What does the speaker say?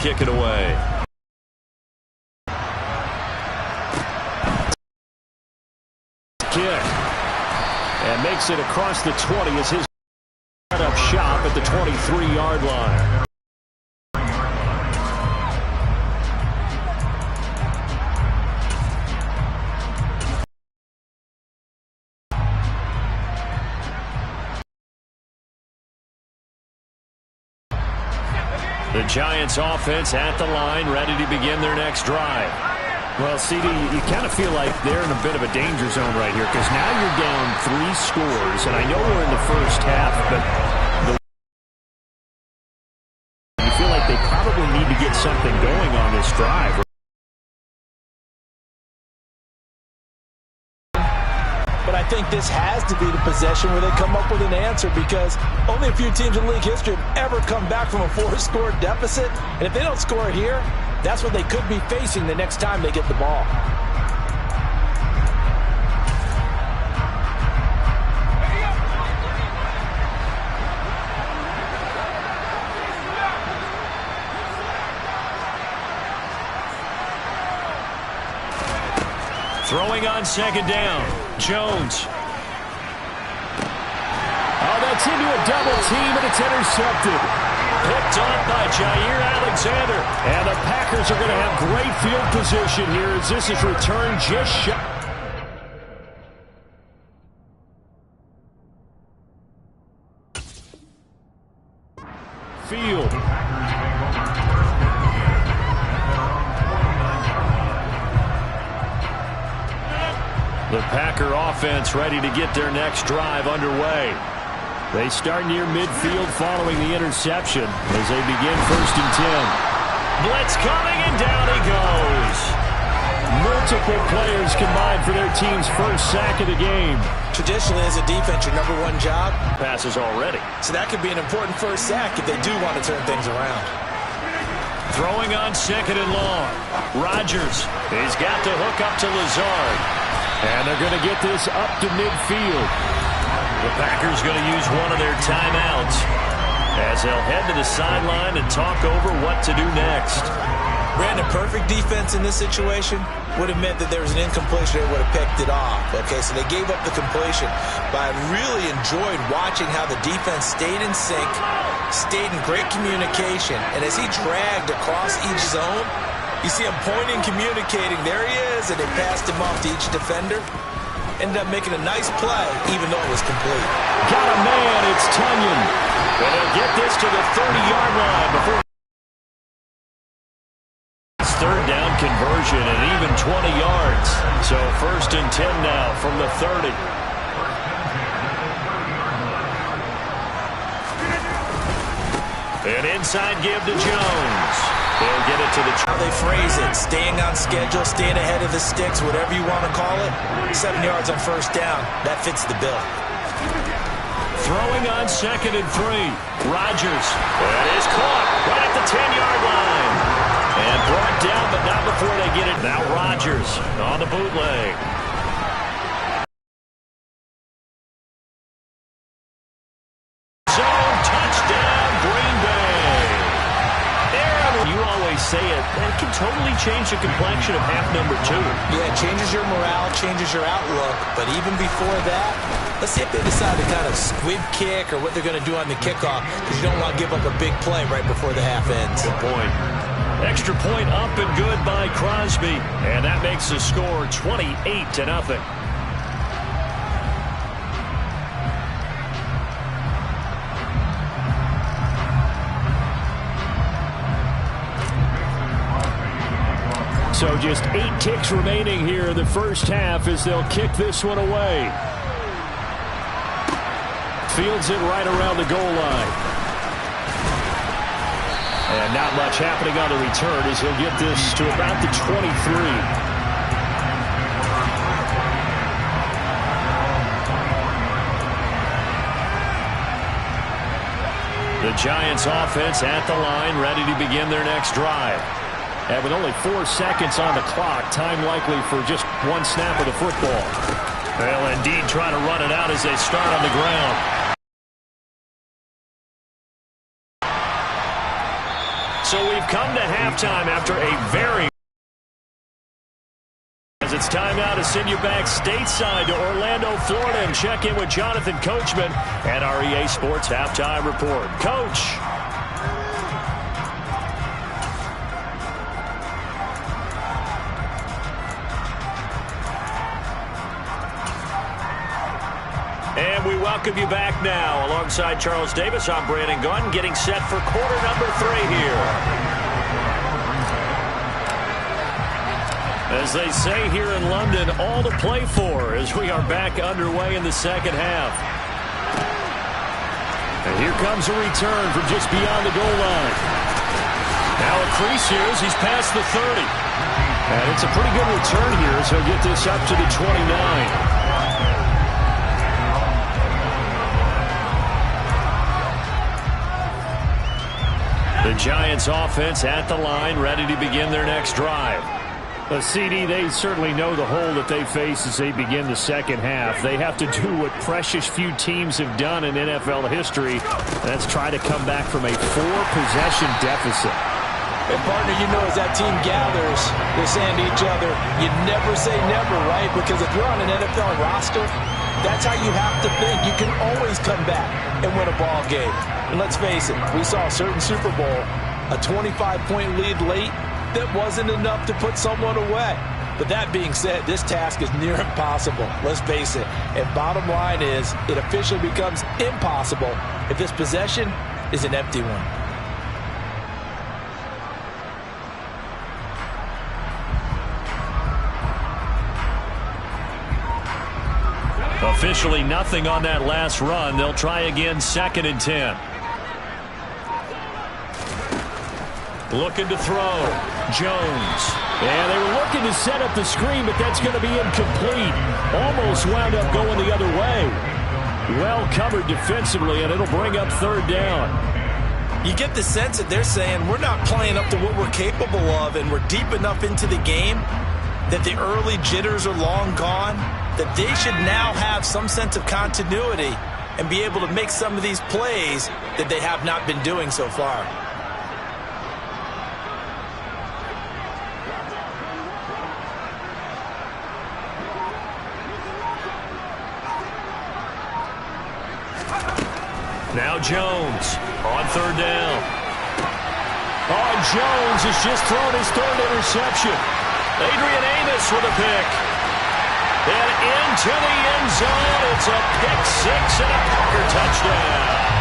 kick it away. Kick. And makes it across the 20 as his up shop at the 23-yard line. The Giants offense at the line, ready to begin their next drive. Well, CD, you kind of feel like they're in a bit of a danger zone right here because now you're down 3 scores, and I know we're in the first half, but you feel like they probably need to get something going on this drive. But I think this has to be the possession where they come up with an answer because only a few teams in league history have ever come back from a 4-score deficit. And if they don't score here, that's what they could be facing the next time they get the ball. Throwing on second down. Jones. Oh, that's into a double team, and it's intercepted. Picked up by Jair Alexander. And the Packers are going to have great field position here as this is returned just shot. Field. The Packer offense ready to get their next drive underway. They start near midfield following the interception as they begin 1st and 10. Blitz coming, and down he goes. Multiple players combined for their team's first sack of the game. Traditionally, as a defense, your #1 job. Passes already. So that could be an important first sack if they do want to turn things around. Throwing on 2nd and long. Rodgers. He's got the hook up to Lazard. And they're going to get this up to midfield. The Packers going to use one of their timeouts as they'll head to the sideline and talk over what to do next. Brandon, perfect defense in this situation would have meant that there was an incompletion. They would have picked it off. Okay, so they gave up the completion. But I really enjoyed watching how the defense stayed in sync, stayed in great communication. And as he dragged across each zone, you see him pointing, communicating. There he is, and they passed him off to each defender. Ended up making a nice play, even though it was complete. Got a man, it's Tunyon. And he'll get this to the 30-yard line before it's 3rd down conversion and even 20 yards. So 1st and 10 now from the 30. An inside give to Jones. They'll get it to the... How they phrase it, staying on schedule, staying ahead of the sticks, whatever you want to call it. 7 yards on 1st down. That fits the bill. Throwing on 2nd and 3. Rodgers. That is caught right at the 10-yard line. And brought down, but not before they get it. Now Rodgers on the bootleg. Zone touchdown, Green Bay. You always say it, it can totally change the complexion of half number 2. Yeah, it changes your morale, changes your outlook. But even before that, let's see if they decide to kind of squib kick or what they're going to do on the kickoff, because you don't want to give up a big play right before the half ends. Good point. Extra point up and good by Crosby. And that makes the score 28-0. So just 8 ticks remaining here in the first half as they'll kick this one away. Fields it right around the goal line. And not much happening on the return as he'll get this to about the 23. The Giants offense at the line, ready to begin their next drive. And with only 4 seconds on the clock, time likely for just 1 snap of the football. They'll indeed try to run it out as they start on the ground. So we've come to halftime after a very... As it's time now to send you back stateside to Orlando, Florida, and check in with Jonathan Coachman at our EA Sports Halftime Report. Coach. And we welcome you back now. Alongside Charles Davis, I'm Brandon Gunn, getting set for quarter number 3 here. As they say here in London, all to play for as we are back underway in the second half. And here comes a return from just beyond the goal line. Now a crease here as he's past the 30. And it's a pretty good return here as he'll get this up to the 29. The Giants offense at the line, ready to begin their next drive. CD, they certainly know the hole that they face as they begin the second half. They have to do what precious few teams have done in NFL history. That's try to come back from a 4-possession deficit. And partner, you know, as that team gathers, they're saying to each other, you never say never, right? Because if you're on an NFL roster, that's how you have to think. You can always come back and win a ball game. And let's face it, we saw a certain Super Bowl, a 25-point lead late, that wasn't enough to put someone away. But that being said, this task is near impossible. Let's face it. And bottom line is, it officially becomes impossible if this possession is an empty one. Officially nothing on that last run. They'll try again, 2nd and 10. Looking to throw. Jones. And they were looking to set up the screen, but that's going to be incomplete. Almost wound up going the other way. Well covered defensively, and it'll bring up 3rd down. You get the sense that they're saying we're not playing up to what we're capable of, and we're deep enough into the game that the early jitters are long gone, that they should now have some sense of continuity and be able to make some of these plays that they have not been doing so far. Now Jones on 3rd down. Oh, Jones has just thrown his 3rd interception. Adrian Amos with a pick. And into the end zone. It's a pick 6 and a Packer touchdown.